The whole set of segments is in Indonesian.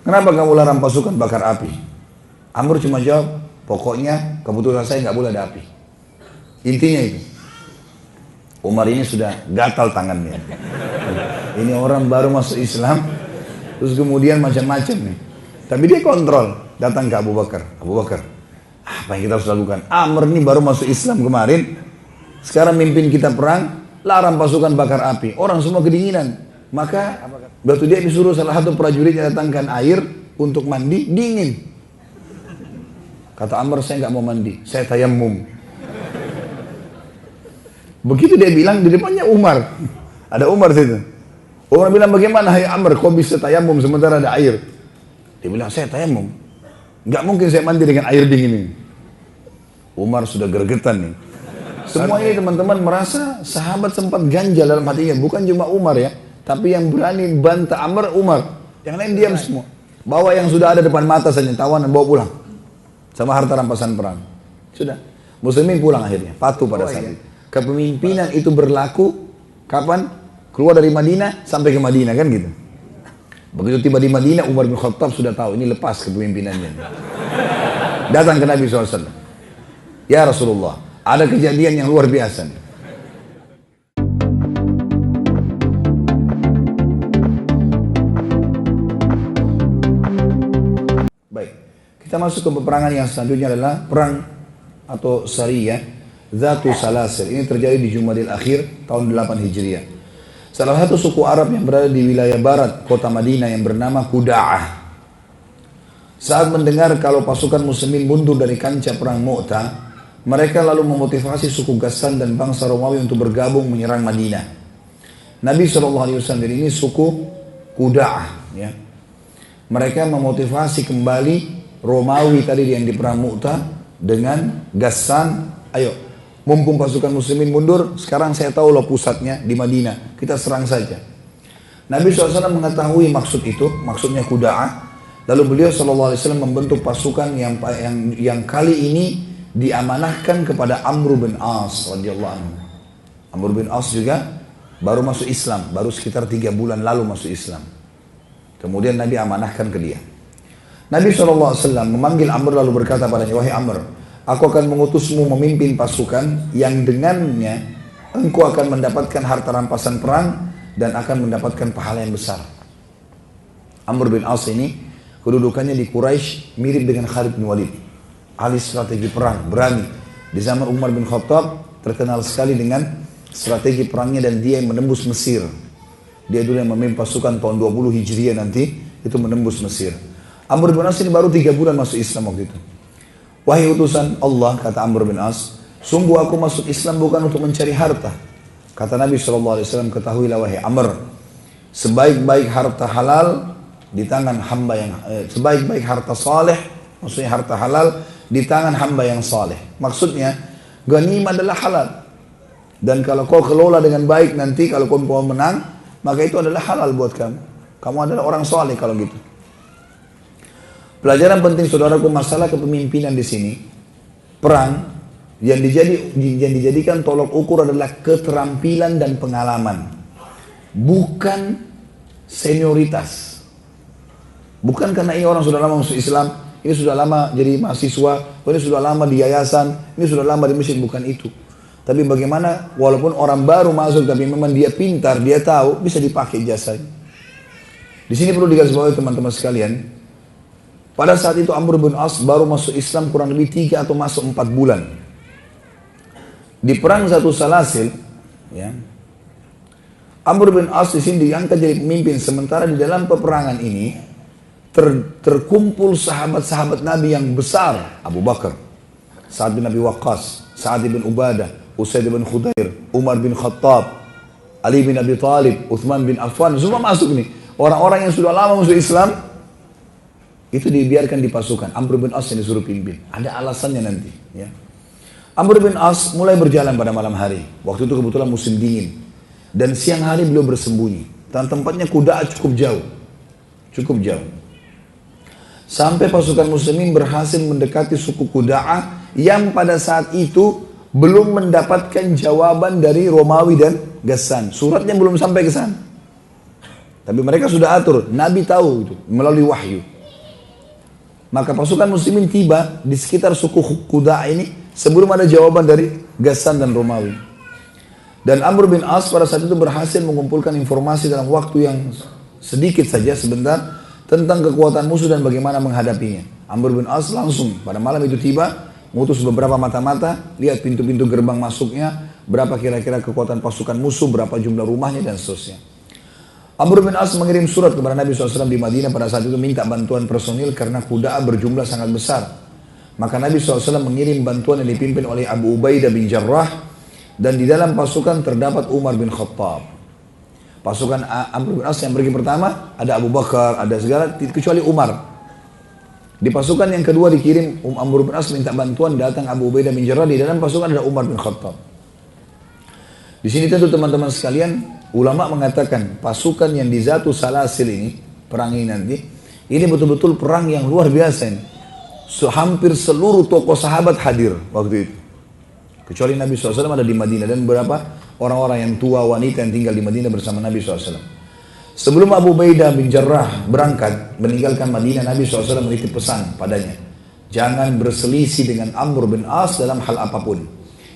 Kenapa kamu larang pasukan bakar api? Amr cuma jawab, pokoknya keputusan saya nggak boleh ada api. Intinya itu. Umar ini sudah gatal tangannya. Ini orang baru masuk Islam, terus kemudian macam-macam nih. Tapi dia kontrol, datang ke Abu Bakar. Abu Bakar, apa yang kita harus lakukan? Amr ini baru masuk Islam kemarin, sekarang mimpin kita perang, larang pasukan bakar api. Orang semua kedinginan. Maka waktu dia disuruh salah satu prajuritnya datangkan air untuk mandi, dingin. Kata Amr, saya nggak mau mandi, saya tayammum. Begitu dia bilang, di depannya Umar. Ada Umar situ. Umar bilang, bagaimana hai Amr, kau bisa tayammum sementara ada air? Dia bilang, saya tayammum. Nggak mungkin saya mandi dengan air dingin ini. Umar sudah gergetan nih. Semua ini teman-teman merasa sahabat sempat ganjal dalam hatinya. Bukan cuma Umar ya, tapi yang berani bantah Amr, Umar. Yang lain diam semua. Bawa yang sudah ada depan mata saja, tawanan bawa pulang. Sama harta rampasan perang. Sudah. Muslimin pulang akhirnya, patuh pada saat itu. Kepemimpinan itu berlaku kapan? Keluar dari Madinah sampai ke Madinah kan gitu. Begitu tiba di Madinah, Umar bin Khattab sudah tahu ini lepas kepemimpinannya. Datang ke Nabi SAW. Ya Rasulullah, ada kejadian yang luar biasa nih. Baik, kita masuk ke peperangan yang selanjutnya adalah perang atau Sariyah Zatu Salasil. Ini terjadi di Jumadil Akhir tahun 8 Hijriah. Salah satu suku Arab yang berada di wilayah barat kota Madinah yang bernama Kuda'ah. Saat mendengar kalau pasukan muslimin mundur dari kancah perang Mu'tah, mereka lalu memotivasi suku Ghassan dan bangsa Romawi untuk bergabung menyerang Madinah. Nabi SAW dari ini suku Kuda'ah. Ya. Mereka memotivasi kembali Romawi tadi yang di perang Mu'tah dengan Ghassan. Ayo, mumpung pasukan muslimin mundur, sekarang saya tahu loh pusatnya di Madinah, kita serang saja. Nabi SAW mengetahui maksud itu, maksudnya Kuda'ah. Lalu beliau SAW membentuk pasukan yang kali ini diamanahkan kepada Amr bin As radhiyallahu anhu. Amr bin As juga baru masuk Islam, baru sekitar 3 bulan lalu masuk Islam. Kemudian Nabi amanahkan ke dia. Nabi SAW memanggil Amr lalu berkata padanya, wahai Amr, aku akan mengutusmu memimpin pasukan yang dengannya engkau akan mendapatkan harta rampasan perang dan akan mendapatkan pahala yang besar. Amr bin As ini kedudukannya di Quraisy mirip dengan Khalid bin Walid. Ahli strategi perang, berani. Di zaman Umar bin Khattab terkenal sekali dengan strategi perangnya dan dia yang menembus Mesir. Dia dulu yang memimpin pasukan tahun 20 Hijriah nanti itu menembus Mesir. Amr bin As ini baru 3 bulan masuk Islam waktu itu. Wahai utusan Allah, kata Amr bin As, sungguh aku masuk Islam bukan untuk mencari harta. Kata Nabi SAW, ketahuilah wahai Amr, sebaik-baik harta halal di tangan hamba yang sebaik-baik harta saleh, maksudnya harta halal di tangan hamba yang saleh. Maksudnya ghanimah adalah halal. Dan kalau kau kelola dengan baik nanti kalau kau mau menang, maka itu adalah halal buat kamu. Kamu adalah orang saleh kalau gitu. Pelajaran penting saudaraku masalah kepemimpinan di sini. Perang yang dijadikan tolok ukur adalah keterampilan dan pengalaman. Bukan senioritas. Bukan karena ini orang sudah lama masuk Islam, ini sudah lama jadi mahasiswa, ini sudah lama di yayasan, ini sudah lama di masjid, bukan itu. Tapi bagaimana walaupun orang baru masuk tapi memang dia pintar, dia tahu, bisa dipakai jasanya. Di sini perlu digarisbawahi teman-teman sekalian. Pada saat itu Amr bin As baru masuk Islam kurang lebih 3 atau masuk 4 bulan. Di perang Zatu Salasil, ya, Amr bin As di sini diangkat jadi pemimpin. Sementara di dalam peperangan ini terkumpul sahabat-sahabat Nabi yang besar. Abu Bakar, Sa'ad bin Abi Waqqas, Sa'ad bin Ubadah, Usaid bin Khudair, Umar bin Khattab, Ali bin Abi Talib, Uthman bin Affan, semua masuk nih. Orang-orang yang sudah lama masuk Islam itu dibiarkan di pasukan. Amr bin As yang disuruh pimpin. Ada alasannya nanti. Ya. Amr bin As mulai berjalan pada malam hari. Waktu itu kebetulan musim dingin. Dan siang hari beliau bersembunyi. Dan tempatnya Kuda'ah cukup jauh. Cukup jauh. Sampai pasukan muslimin berhasil mendekati suku Kuda'ah yang pada saat itu belum mendapatkan jawaban dari Romawi dan Ghassan. Suratnya belum sampai ke sana. Tapi mereka sudah atur. Nabi tahu itu melalui wahyu. Maka pasukan muslimin tiba di sekitar suku Qudaa ini sebelum ada jawaban dari Ghassan dan Romawi. Dan Amr bin As pada saat itu berhasil mengumpulkan informasi dalam waktu yang sedikit saja, sebentar, tentang kekuatan musuh dan bagaimana menghadapinya. Amr bin As langsung pada malam itu tiba, mengutus beberapa mata-mata, lihat pintu-pintu gerbang masuknya, berapa kira-kira kekuatan pasukan musuh, berapa jumlah rumahnya dan seterusnya. Amr bin As mengirim surat kepada Nabi SAW di Madinah pada saat itu minta bantuan personil karena Qudaa berjumlah sangat besar. Maka Nabi SAW mengirim bantuan yang dipimpin oleh Abu Ubaidah bin Jarrah, dan di dalam pasukan terdapat Umar bin Khattab. Pasukan Amr bin As yang pergi pertama ada Abu Bakar, ada segala, kecuali Umar. Di pasukan yang kedua dikirim Amr bin As minta bantuan, datang Abu Ubaidah bin Jarrah, di dalam pasukan ada Umar bin Khattab. Di sini tentu teman-teman sekalian, ulama mengatakan pasukan yang di Zatu Salasil ini, perang ini nanti, ini betul-betul perang yang luar biasa ini. Hampir seluruh tokoh sahabat hadir waktu itu. Kecuali Nabi SAW ada di Madinah dan beberapa orang-orang yang tua, wanita yang tinggal di Madinah bersama Nabi SAW. Sebelum Abu Ubaidah bin Jarrah berangkat meninggalkan Madinah, Nabi SAW menitip pesan padanya. Jangan berselisih dengan Amr bin As dalam hal apapun.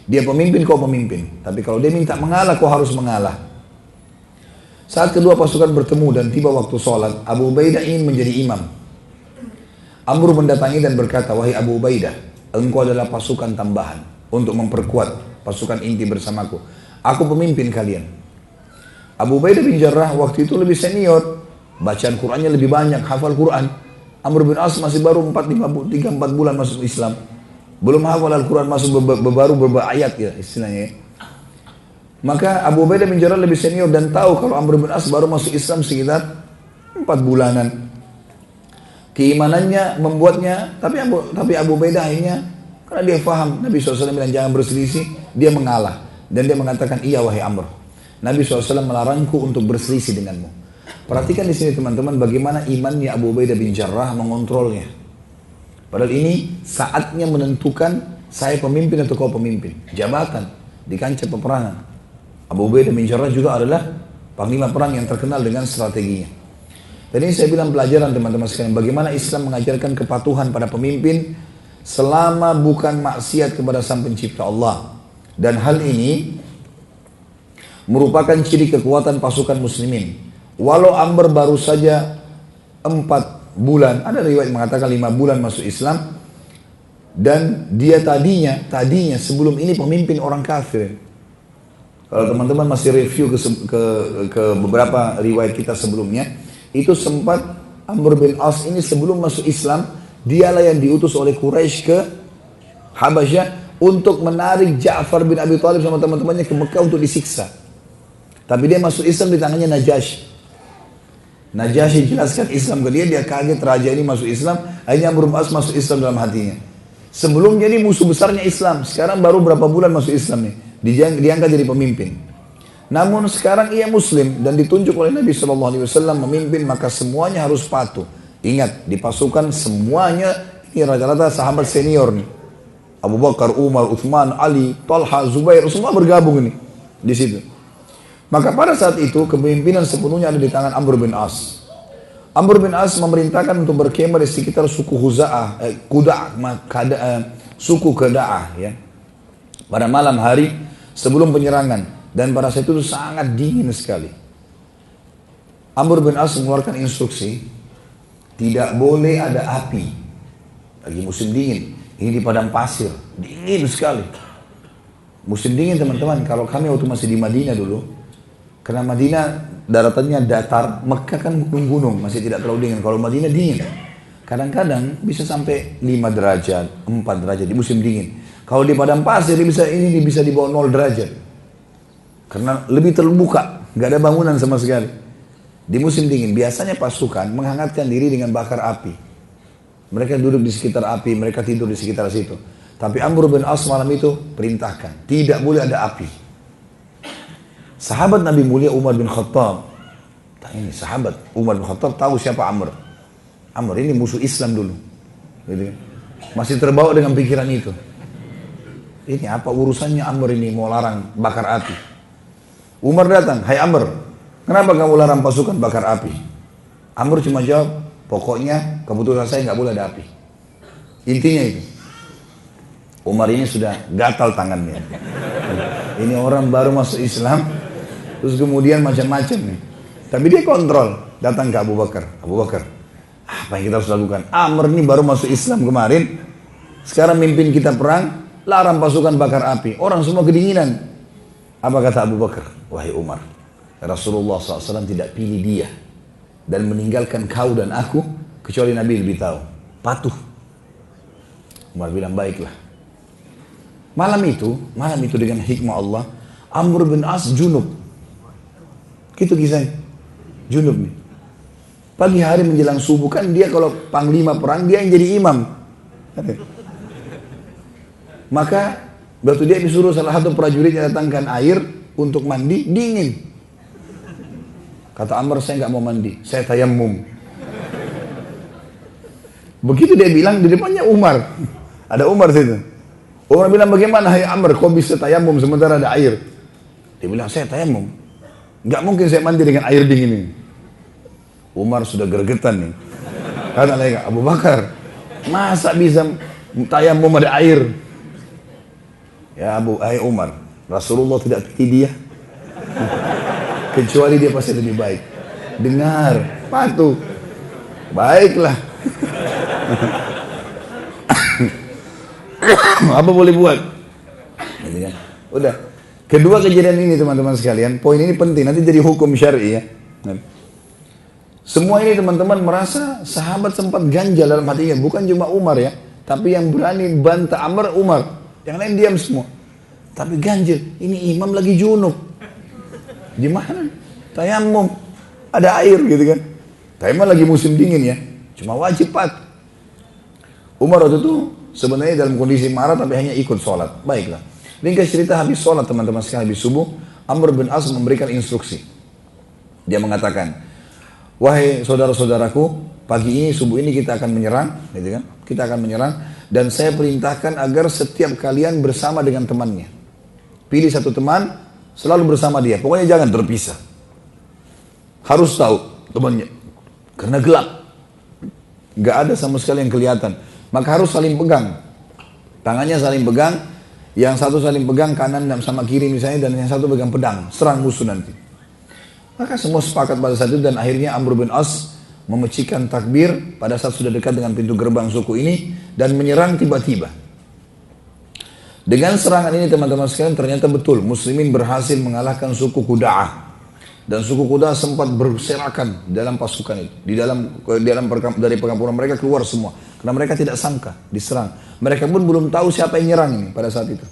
Dia pemimpin, kau pemimpin. Tapi kalau dia minta mengalah, kau harus mengalah. Saat kedua pasukan bertemu dan tiba waktu sholat, Abu Ubaidah ingin menjadi imam. Amr mendatangi dan berkata, wahai Abu Ubaidah, engkau adalah pasukan tambahan untuk memperkuat pasukan inti bersamaku. Aku pemimpin kalian. Abu Ubaidah bin Jarrah waktu itu lebih senior, bacaan Qur'annya lebih banyak, hafal Qur'an. Amr bin As masih baru 3-4 bulan masuk Islam. Belum hafal Al-Quran, masuk baru beberapa ayat ya istilahnya. Maka Abu Ubaidah bin Jarrah lebih senior dan tahu kalau Amr bin As baru masuk Islam sekitar 4 bulanan. Keimanannya membuatnya, tapi Abu Ubaidah akhirnya, karena dia faham Nabi SAW bilang jangan berselisih, dia mengalah. Dan dia mengatakan, iya wahai Amr, Nabi SAW melarangku untuk berselisih denganmu. Perhatikan di sini teman-teman bagaimana imannya Abu Ubaidah bin Jarrah mengontrolnya. Padahal ini saatnya menentukan saya pemimpin atau kau pemimpin. Jabatan di kancah peperangan. Abu Ubaidah bin Jarrah juga adalah panglima perang yang terkenal dengan strateginya. Dan ini saya bilang pelajaran teman-teman sekalian, bagaimana Islam mengajarkan kepatuhan pada pemimpin selama bukan maksiat kepada Sang Pencipta Allah. Dan hal ini merupakan ciri kekuatan pasukan muslimin. Walau Amr baru saja 4 bulan, ada riwayat mengatakan 5 bulan masuk Islam, dan dia tadinya sebelum ini pemimpin orang kafir. Kalau teman-teman masih review ke beberapa riwayat kita sebelumnya, itu sempat Amr bin As ini sebelum masuk Islam, dialah yang diutus oleh Quraisy ke Habasyah untuk menarik Ja'far bin Abi Thalib sama teman-temannya ke Mekah untuk disiksa. Tapi dia masuk Islam di tangannya Najasyi. Najasyi jelaskan Islam ke dia kaget, raja ini masuk Islam. Akhirnya Amr bin As masuk Islam dalam hatinya. Sebelumnya ini musuh besarnya Islam, sekarang baru berapa bulan masuk Islam nih, diangkat jadi pemimpin. Namun sekarang ia Muslim dan ditunjuk oleh Nabi SAW memimpin, maka semuanya harus patuh. Ingat, di pasukan semuanya ini rata-rata sahabat senior nih. Abu Bakar, Umar, Uthman, Ali, Talha, Zubair, semua bergabung ini di situ. Maka pada saat itu kepemimpinan sepenuhnya ada di tangan Amr bin As. Amr bin As memerintahkan untuk berkemah di sekitar suku suku Quda'ah ya. Pada malam hari sebelum penyerangan. Dan pada saat itu sangat dingin sekali. Amr bin As mengeluarkan instruksi, tidak boleh ada api. Lagi musim dingin. Ini di padang pasir. Dingin sekali. Musim dingin teman-teman. Kalau kami waktu masih di Madinah dulu. Karena Madinah daratannya datar. Mekah kan gunung-gunung. Masih tidak terlalu dingin. Kalau Madinah dingin. Kadang-kadang bisa sampai 5 derajat, 4 derajat di musim dingin. Kalau di padang pasir ini bisa di bawah 0 derajat. Karena lebih terbuka, nggak ada bangunan sama sekali. Di musim dingin, biasanya pasukan menghangatkan diri dengan bakar api. Mereka duduk di sekitar api, mereka tidur di sekitar situ. Tapi Amr bin As malam itu perintahkan, tidak boleh ada api. Sahabat Nabi mulia Umar bin Khattab, ini sahabat Umar bin Khattab tahu siapa Amr. Amr ini musuh Islam dulu. Gitu. Masih terbawa dengan pikiran itu. Ini apa urusannya Amr ini mau larang bakar api? Umar datang, hai Amr, kenapa kamu larang pasukan bakar api? Amr cuma jawab, pokoknya keputusan saya nggak boleh ada api. Intinya itu. Umar ini sudah gatal tangannya. Ini orang baru masuk Islam, terus kemudian macam-macam nih. Tapi dia kontrol, datang ke Abu Bakar. Abu Bakar, apa yang kita harus lakukan? Amr ini baru masuk Islam kemarin, sekarang mimpin kita perang, larang pasukan bakar api. Orang semua kedinginan. Apa kata Abu Bakar? Wahai Umar, Rasulullah SAW tidak pilih dia dan meninggalkan kau dan aku, kecuali Nabi lebih tahu. Patuh. Umar bilang, baiklah. Malam itu dengan hikmah Allah, Amr bin As junub. Gitu kisahnya. Junub nih. Pagi hari menjelang subuh, kan dia kalau panglima perang, dia yang jadi imam. Maka waktu dia disuruh salah satu prajuritnya datangkan air untuk mandi, dingin. Kata Amr, saya nggak mau mandi, saya tayammum. Begitu dia bilang, di depannya Umar. Ada Umar situ. Umar bilang, bagaimana hai Amr, kau bisa tayammum sementara ada air? Dia bilang, saya tayammum. Nggak mungkin saya mandi dengan air dingin ini. Umar sudah gergetan nih. Kata lagi, Abu Bakar, masa bisa tayammum ada air? Ya hai Umar, Rasulullah tidak pilih dia. Kecuali dia pasti lebih baik. Dengar, patuh. Baiklah. Apa boleh buat? Gitu kan? Udah. Kedua kejadian ini teman-teman sekalian, poin ini penting, nanti jadi hukum syar'i ya. Semua ini teman-teman merasa sahabat sempat ganjal dalam hatinya, bukan cuma Umar ya, tapi yang berani bantah Amr Umar, yang lain diam semua. Tapi ganjil, ini imam lagi junub. Gimana? Tayammum, ada air gitu kan. Tayammum lagi musim dingin ya, cuma wajib pat. Umar waktu itu sebenarnya dalam kondisi marah tapi hanya ikut sholat. Baiklah. Ringkas cerita, habis sholat teman-teman sekalian, habis subuh, Amr bin As memberikan instruksi. Dia mengatakan, wahai saudara-saudaraku, pagi ini, subuh ini kita akan menyerang, gitu kan? Kita akan menyerang, dan saya perintahkan agar setiap kalian bersama dengan temannya. Pilih satu teman, selalu bersama dia. Pokoknya jangan terpisah. Harus tahu temannya, karena gelap. Gak ada sama sekali yang kelihatan. Maka harus saling pegang. Tangannya saling pegang. Yang satu saling pegang kanan sama kiri misalnya. Dan yang satu pegang pedang. Serang musuh nanti. Maka semua sepakat pada saat itu. Dan akhirnya Amr bin As memecihkan takbir. Pada saat sudah dekat dengan pintu gerbang suku ini. Dan menyerang tiba-tiba. Dengan serangan ini teman-teman sekalian, ternyata betul. Muslimin berhasil mengalahkan suku Quda'ah. Dan suku Quda'ah sempat berserakan dalam pasukan itu. Dari perkampungan mereka keluar semua. Karena mereka tidak sangka diserang. Mereka pun belum tahu siapa yang nyerang ini pada saat itu.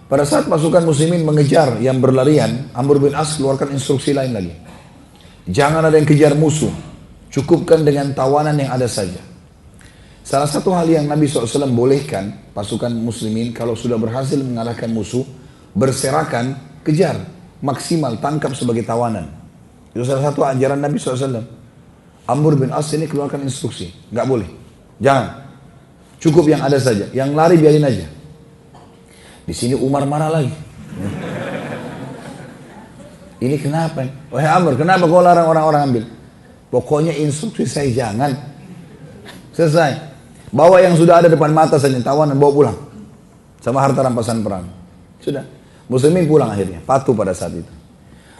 Pada saat pasukan muslimin mengejar yang berlarian, Amr bin As keluarkan instruksi lain lagi. Jangan ada yang kejar musuh. Cukupkan dengan tawanan yang ada saja. Salah satu hal yang Nabi SAW bolehkan pasukan muslimin kalau sudah berhasil mengalahkan musuh, berserakan, kejar. Maksimal, tangkap sebagai tawanan. Itu salah satu ajaran Nabi SAW. Amr bin As ini keluarkan instruksi. Nggak boleh. Jangan. Cukup yang ada saja. Yang lari biarin aja. Di sini Umar marah lagi. Ini kenapa? Wahai Amr, kenapa kau larang orang-orang ambil? Pokoknya instruksi saya jangan. Selesai. Bawa yang sudah ada depan mata saja, tawanan, bawa pulang. Sama harta rampasan perang. Sudah. Muslimin pulang akhirnya, patuh pada saat itu.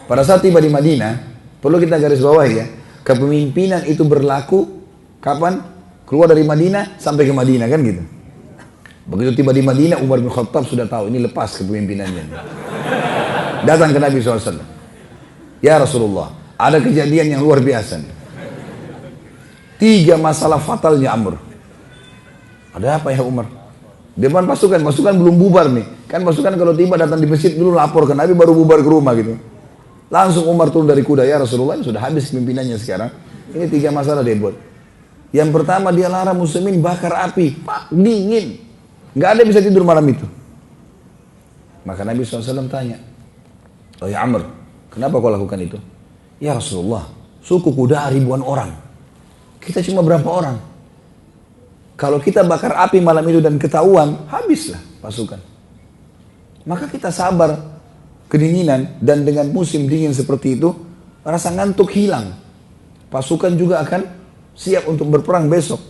Pada saat tiba di Madinah, perlu kita garis bawahi ya, kepemimpinan itu berlaku kapan? Keluar dari Madinah sampai ke Madinah kan gitu. Begitu tiba di Madinah, Umar bin Khattab sudah tahu ini lepas kepemimpinannya. Datang ke Nabi SAW. Ya Rasulullah, ada kejadian yang luar biasa. 3 masalah fatalnya Amr. Ada apa ya Umar? Depan pasukan belum bubar nih. Kan pasukan kalau tiba datang di masjid dulu lapor ke Nabi baru bubar ke rumah gitu. Langsung Umar turun dari kuda, ya Rasulullah sudah habis kepemimpinannya sekarang. Ini 3 masalah dia buat. Yang pertama dia larang muslimin bakar api. Pak, dingin. Nggak ada bisa tidur malam itu. Maka Nabi SAW tanya, oh ya Amr, kenapa kau lakukan itu? Ya Rasulullah, suku kuda ribuan orang. Kita cuma berapa orang? Kalau kita bakar api malam itu dan ketahuan, habislah pasukan. Maka kita sabar kedinginan dan dengan musim dingin seperti itu, rasa ngantuk hilang. Pasukan juga akan siap untuk berperang besok.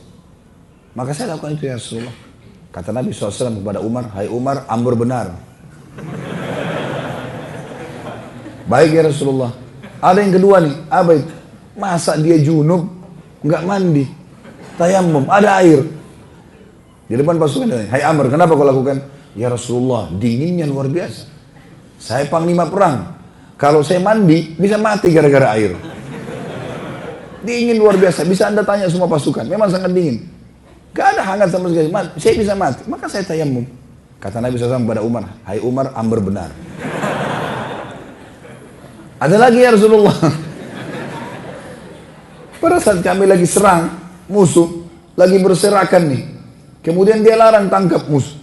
Maka saya lakukan itu ya Rasulullah. Kata Nabi SAW kepada Umar, hai Umar, Amr benar. Baik ya Rasulullah. Ada yang kedua nih, apa itu? Masa dia junub, nggak mandi, tayammum, ada air. Di depan pasukan, hai Amr, kenapa kau lakukan? Ya Rasulullah, dinginnya luar biasa. Saya panglima perang. Kalau saya mandi, bisa mati gara-gara air. Dingin luar biasa, bisa Anda tanya semua pasukan, memang sangat dingin. Gak ada hangat sama sekali, saya bisa mati, maka saya tayammum. Kata Nabi SAW kepada Umar, hai Umar, Amr benar. Ada lagi ya Rasulullah. Pada saat kami lagi serang musuh, lagi berserakan nih, kemudian dia larang tangkap musuh,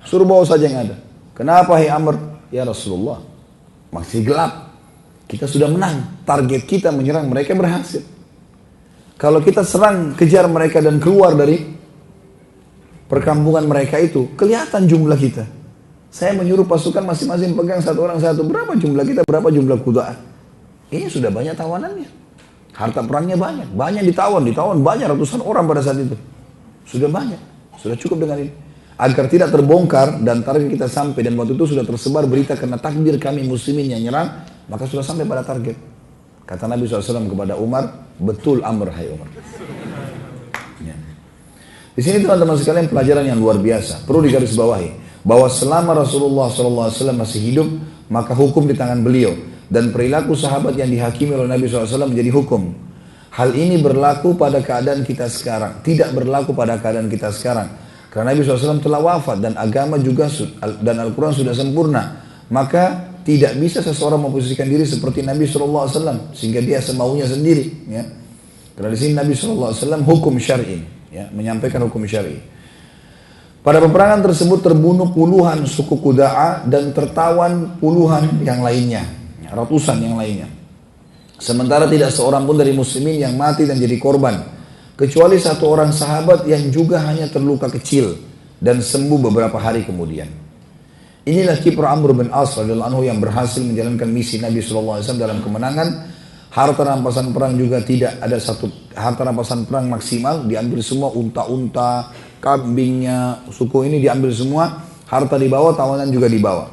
suruh bawa saja yang ada. Kenapa hai Amr? Ya Rasulullah, masih gelap, kita sudah menang, target kita menyerang mereka berhasil. Kalau kita serang, kejar mereka dan keluar dari perkampungan mereka itu, kelihatan jumlah kita. Saya menyuruh pasukan masing-masing pegang satu orang satu. Berapa jumlah kita, berapa jumlah kuda. Ini sudah banyak tawanannya. Harta perangnya banyak. Banyak ditawan banyak ratusan orang pada saat itu. Sudah banyak, sudah cukup dengan ini. Agar tidak terbongkar dan target kita sampai. Dan waktu itu sudah tersebar berita karena takdir kami muslimin yang nyerang, maka sudah sampai pada target. Kata Nabi SAW kepada Umar, betul Amr, hai Umar. Ya. Di sini teman-teman sekalian pelajaran yang luar biasa. Perlu digarisbawahi bahwa selama Rasulullah SAW masih hidup, maka hukum di tangan beliau dan perilaku sahabat yang dihakimi oleh Nabi SAW menjadi hukum. Hal ini berlaku pada keadaan kita sekarang, tidak berlaku pada keadaan kita sekarang. Karena Nabi SAW telah wafat dan agama juga dan Al-Quran sudah sempurna. Maka tidak bisa seseorang memposisikan diri seperti Nabi SAW sehingga dia semaunya sendiri. Ya. Karena di sini Nabi SAW hukum syar'i, ya, menyampaikan hukum syar'i. Pada peperangan tersebut terbunuh puluhan suku Qudaa dan tertawan puluhan yang lainnya, ratusan yang lainnya. Sementara tidak seorang pun dari muslimin yang mati dan jadi korban, kecuali satu orang sahabat yang juga hanya terluka kecil dan sembuh beberapa hari kemudian. Inilah kiprah Amr bin As radhiyallahu anhu yang berhasil menjalankan misi Nabi SAW dalam kemenangan. Harta rampasan perang juga tidak ada satu harta rampasan perang maksimal, diambil semua, unta-unta, kambingnya, suku ini diambil semua, harta dibawa, tawanan juga dibawa.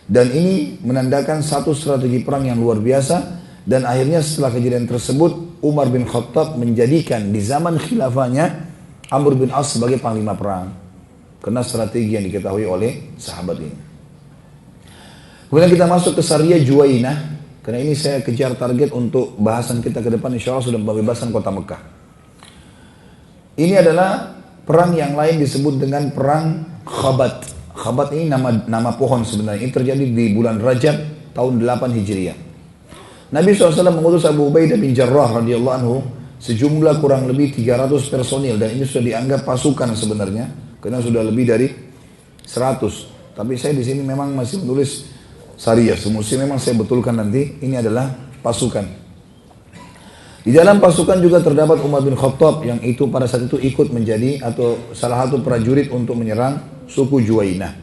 Dan ini menandakan satu strategi perang yang luar biasa. Dan akhirnya setelah kejadian tersebut, Umar bin Khattab menjadikan di zaman khilafahnya Amr bin As sebagai panglima perang. Karena strategi yang diketahui oleh sahabat ini. Kemudian kita masuk ke Sariyah Juwainah. Karena ini saya kejar target untuk bahasan kita ke depan, insya Allah sudah pembebasan kota Mekah. Ini adalah perang yang lain disebut dengan perang Khabat. Khabat ini nama pohon sebenarnya. Ini terjadi di bulan Rajab tahun 8 Hijriah. Nabi SAW mengutus Abu Ubaidah bin Jarrah radhiyallahu anhu sejumlah kurang lebih 300 personil. Dan ini sudah dianggap pasukan sebenarnya. Karena sudah lebih dari 100. Tapi saya di sini memang masih menulis Sariyah, semestinya memang saya betulkan nanti, ini adalah pasukan. Di dalam pasukan juga terdapat Umar bin Khattab yang itu pada saat itu ikut menjadi atau salah satu prajurit untuk menyerang suku Juwainah.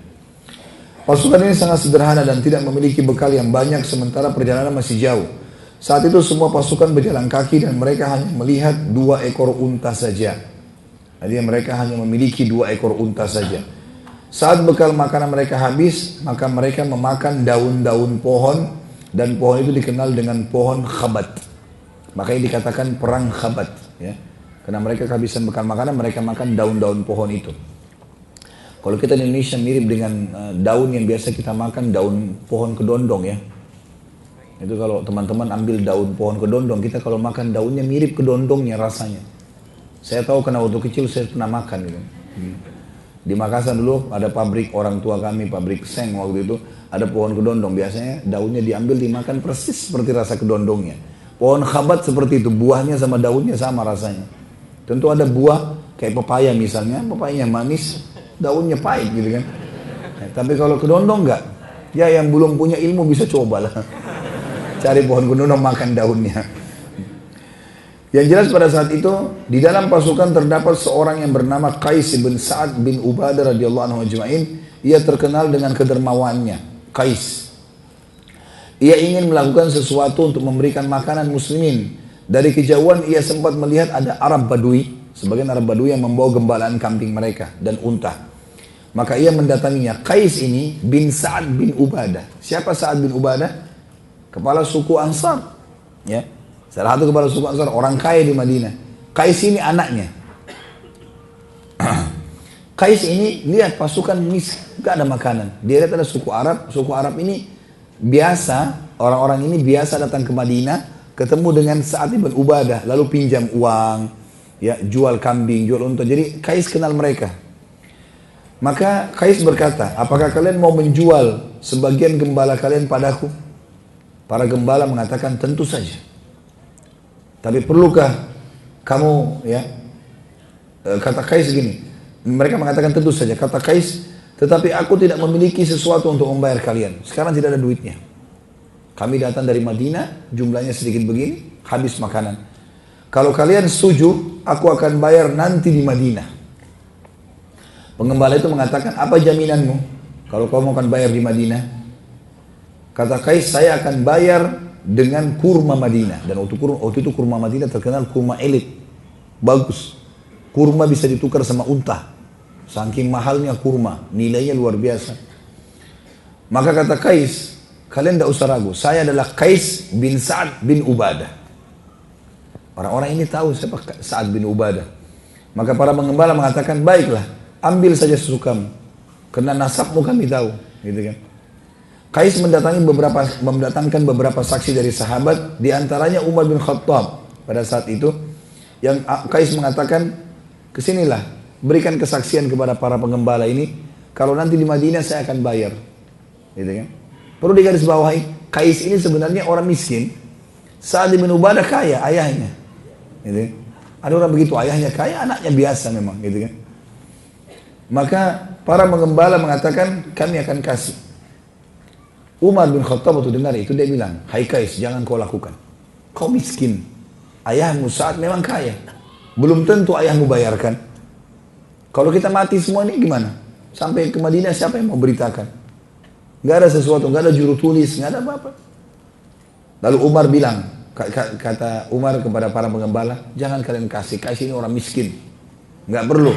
Pasukan ini sangat sederhana dan tidak memiliki bekal yang banyak sementara perjalanan masih jauh. Saat itu semua pasukan berjalan kaki dan mereka hanya melihat 2 ekor unta saja. Jadi mereka hanya memiliki 2 ekor unta saja. Saat bekal makanan mereka habis, maka mereka memakan daun-daun pohon dan pohon itu dikenal dengan pohon Khabat. Makanya dikatakan perang Khabat, ya. Karena mereka kehabisan bekal makanan, mereka makan daun-daun pohon itu. Kalau kita di Indonesia mirip dengan daun yang biasa kita makan, daun pohon kedondong, ya. Itu kalau teman-teman ambil daun pohon kedondong, kita kalau makan daunnya mirip kedondongnya rasanya. Saya tahu karena waktu kecil saya pernah makan gitu. Di Makassar dulu ada pabrik orang tua kami, pabrik seng waktu itu, ada pohon kedondong. Biasanya daunnya diambil dimakan persis seperti rasa kedondongnya. Pohon Khabat seperti itu, buahnya sama daunnya sama rasanya. Tentu ada buah kayak pepaya misalnya, pepayanya manis, daunnya pahit gitu kan. Nah, tapi kalau kedondong enggak, ya yang belum punya ilmu bisa cobalah. Cari pohon kedondong makan daunnya. Yang jelas pada saat itu di dalam pasukan terdapat seorang yang bernama Qais bin Sa'ad bin Ubadah radhiyallahu anhu ajma'in. Ia terkenal dengan kedermawannya. Qais. Ia ingin melakukan sesuatu untuk memberikan makanan muslimin. Dari kejauhan ia sempat melihat ada Arab Badui sebagian Arab Badui yang membawa gembalaan kambing mereka dan unta. Maka ia mendatanginya. Qais ini bin Sa'ad bin Ubadah. Siapa Sa'ad bin Ubadah? Kepala suku Ansar. Ya, salah satu kepala suku Ansar, orang kaya di Madinah. Qais ini anaknya. Qais ini lihat pasukan gak ada makanan. Dia lihat ada suku Arab. Suku Arab ini biasa, orang-orang ini biasa datang ke Madinah, ketemu dengan Sa'ad bin Ubadah, lalu pinjam uang, ya, jual kambing, jual unta. Jadi Qais kenal mereka. Maka Qais berkata, apakah kalian mau menjual sebagian gembala kalian padaku? Para gembala mengatakan, tentu saja. Tapi perlukah kamu, ya, kata Qais gini, mereka mengatakan tentu saja. Kata Qais, tetapi aku tidak memiliki sesuatu untuk membayar kalian. Sekarang tidak ada duitnya. Kami datang dari Madinah, jumlahnya sedikit begini, habis makanan. Kalau kalian setuju, aku akan bayar nanti di Madinah. Pengembala itu mengatakan, apa jaminanmu kalau kamu akan bayar di Madinah? Kata Qais, saya akan bayar dengan kurma Madinah. Dan waktu itu kurma Madinah terkenal kurma elit, bagus. Kurma bisa ditukar sama unta, saking mahalnya kurma, nilainya luar biasa. Maka kata Qais, kalian tidak usah ragu, saya adalah Qais bin Sa'ad bin Ubadah. Orang-orang ini tahu siapa Sa'ad bin Ubadah. Maka para pengembala mengatakan, baiklah, ambil saja sesukamu, karena nasabmu kami tahu, gitu kan. Qais mendatangkan beberapa saksi dari sahabat, diantaranya Umar bin Khattab pada saat itu, yang Qais mengatakan, kesinilah, berikan kesaksian kepada para pengembala ini, kalau nanti di Madinah saya akan bayar, gitu kan. Perlu digarisbawahi, Qais ini sebenarnya orang miskin, Sa'ad bin Ubadah kaya, ayahnya, gitu. Ada orang begitu, ayahnya kaya, anaknya biasa memang, gitu kan. Maka para pengembala mengatakan, kami akan kasih. Umar bin Khattab waktu dengar itu, dia bilang, hai Qais, jangan kau lakukan. Kau miskin. Ayahmu Sa'ad memang kaya. Belum tentu ayahmu bayarkan. Kalau kita mati semua ini gimana? Sampai ke Madinah siapa yang mau beritakan? Gak ada sesuatu, gak ada juru tulis, gak ada apa-apa. Lalu Umar bilang, kata Umar kepada para pengembala, jangan kalian kasih. Qais ini orang miskin. Gak perlu.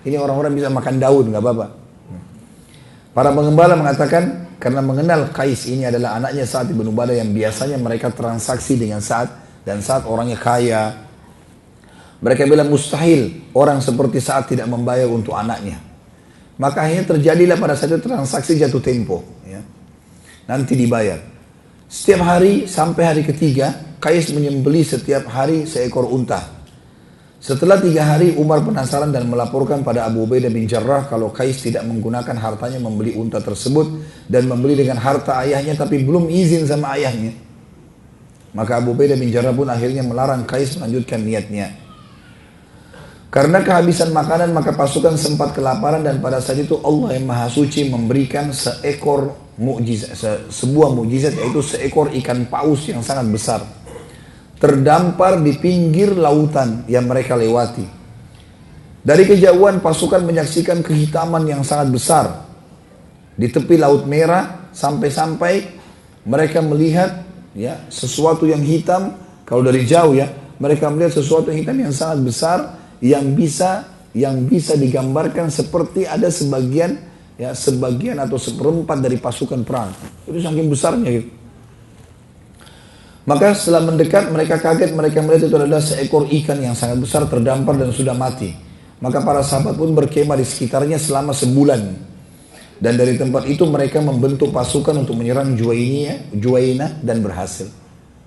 Ini orang-orang bisa makan daun, nggak apa-apa. Para pengembala mengatakan, karena mengenal Qais ini adalah anaknya Sa'ad bin Ubadah yang biasanya mereka transaksi dengan Sa'ad, dan Sa'ad orangnya kaya. Mereka bilang mustahil orang seperti Sa'ad tidak membayar untuk anaknya. Maka akhirnya terjadilah pada saat itu transaksi jatuh tempo. Ya. Nanti dibayar. Setiap hari sampai hari ketiga, Qais menyembelih setiap hari seekor unta. Setelah 3 hari, Umar penasaran dan melaporkan pada Abu Ubaidah bin Jarrah kalau Qais tidak menggunakan hartanya membeli unta tersebut dan membeli dengan harta ayahnya tapi belum izin sama ayahnya. Maka Abu Ubaidah bin Jarrah pun akhirnya melarang Qais melanjutkan niatnya. Karena kehabisan makanan maka pasukan sempat kelaparan, dan pada saat itu Allah yang Maha Suci memberikan seekor mukjizat, sebuah mukjizat, yaitu seekor ikan paus yang sangat besar. Terdampar di pinggir lautan yang mereka lewati. Dari kejauhan pasukan menyaksikan kehitaman yang sangat besar di tepi Laut Merah, sampai-sampai mereka melihat, ya, sesuatu yang hitam. Kalau dari jauh, ya, mereka melihat sesuatu yang hitam yang sangat besar yang bisa digambarkan seperti ada sebagian atau seperempat dari pasukan perang. Itu saking besarnya gitu. Maka setelah mendekat mereka kaget, mereka melihat itu adalah seekor ikan yang sangat besar terdampar dan sudah mati. Maka para sahabat pun berkemah di sekitarnya selama sebulan. Dan dari tempat itu mereka membentuk pasukan untuk menyerang Juwainah dan berhasil.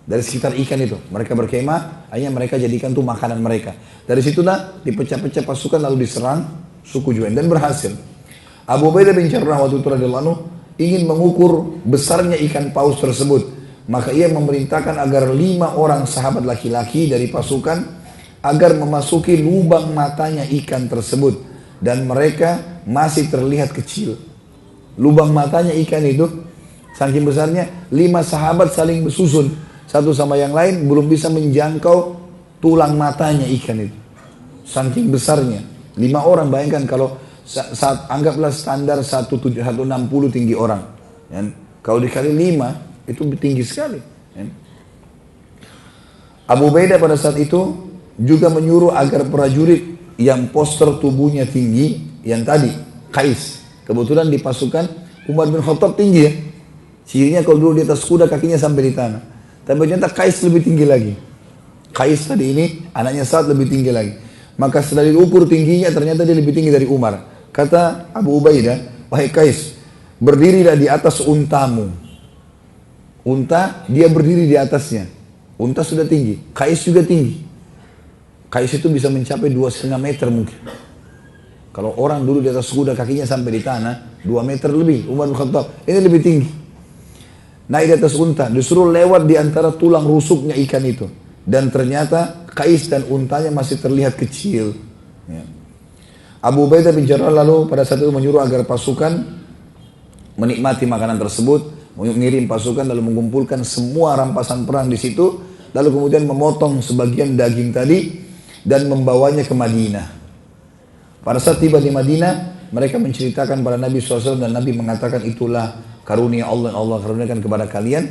Dari sekitar ikan itu mereka berkemah, akhirnya mereka jadikan itu makanan mereka. Dari situlah dipecah-pecah pasukan lalu diserang suku Juwainah dan berhasil. Abu Ubaidah bin Jarrah waktu itu radhiyallahu anhu ingin mengukur besarnya ikan paus tersebut. Maka ia memerintahkan agar 5 orang sahabat laki-laki dari pasukan agar memasuki lubang matanya ikan tersebut, dan mereka masih terlihat kecil. Lubang matanya ikan itu saking besarnya, 5 sahabat saling bersusun satu sama yang lain, belum bisa menjangkau tulang matanya ikan itu. Saking besarnya. 5 orang, bayangkan kalau saat anggaplah standar 160 tinggi orang. Ya. Kalau dikali 5 itu tinggi sekali. Abu Ubaidah pada saat itu juga menyuruh agar prajurit yang poster tubuhnya tinggi, yang tadi, Qais. Kebetulan di pasukan Umar bin Khattab tinggi ya. Cirinya kalau dulu di atas kuda kakinya sampai di tanah. Tapi ternyata Qais lebih tinggi lagi. Qais tadi ini anaknya Sa'ad lebih tinggi lagi. Maka setelah diukur tingginya ternyata dia lebih tinggi dari Umar. Kata Abu Ubaidah, wahai Qais, berdirilah di atas untamu. Unta dia berdiri di atasnya. Unta sudah tinggi, Qais juga tinggi. Qais itu bisa mencapai 2,5 meter mungkin. Kalau orang dulu di atas kuda kakinya sampai di tanah 2 meter lebih. Umar bin Khattab ini lebih tinggi. Naik di atas unta, disuruh lewat di antara tulang rusuknya ikan itu. Dan ternyata Qais dan untanya masih terlihat kecil. Ya. Abu Ubaidah bin Jarrah lalu pada saat itu menyuruh agar pasukan menikmati makanan tersebut, mengirim pasukan lalu mengumpulkan semua rampasan perang di situ, lalu kemudian memotong sebagian daging tadi dan membawanya ke Madinah. Pada saat tiba di Madinah, mereka menceritakan pada Nabi SAW dan Nabi mengatakan itulah karunia Allah yang Allah karuniakan kepada kalian.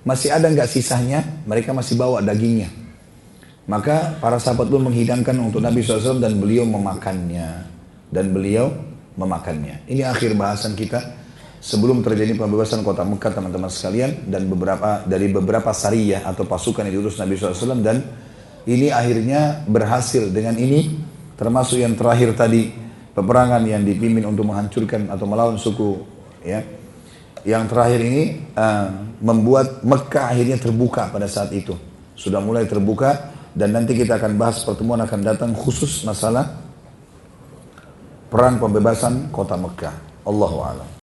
Masih ada nggak sisanya? Mereka masih bawa dagingnya. Maka para sahabat pun menghidangkan untuk Nabi SAW dan beliau memakannya. Ini akhir bahasan kita sebelum terjadi pembebasan kota Mekah, teman-teman sekalian, dan beberapa sariyah atau pasukan yang diutus Nabi SAW, dan ini akhirnya berhasil dengan ini, termasuk yang terakhir tadi, peperangan yang dipimpin untuk menghancurkan atau melawan suku ya. Yang terakhir ini membuat Mekah akhirnya terbuka pada saat itu. Sudah mulai terbuka, dan nanti kita akan bahas pertemuan akan datang khusus masalah perang pembebasan kota Mekah. Allahu a'lam.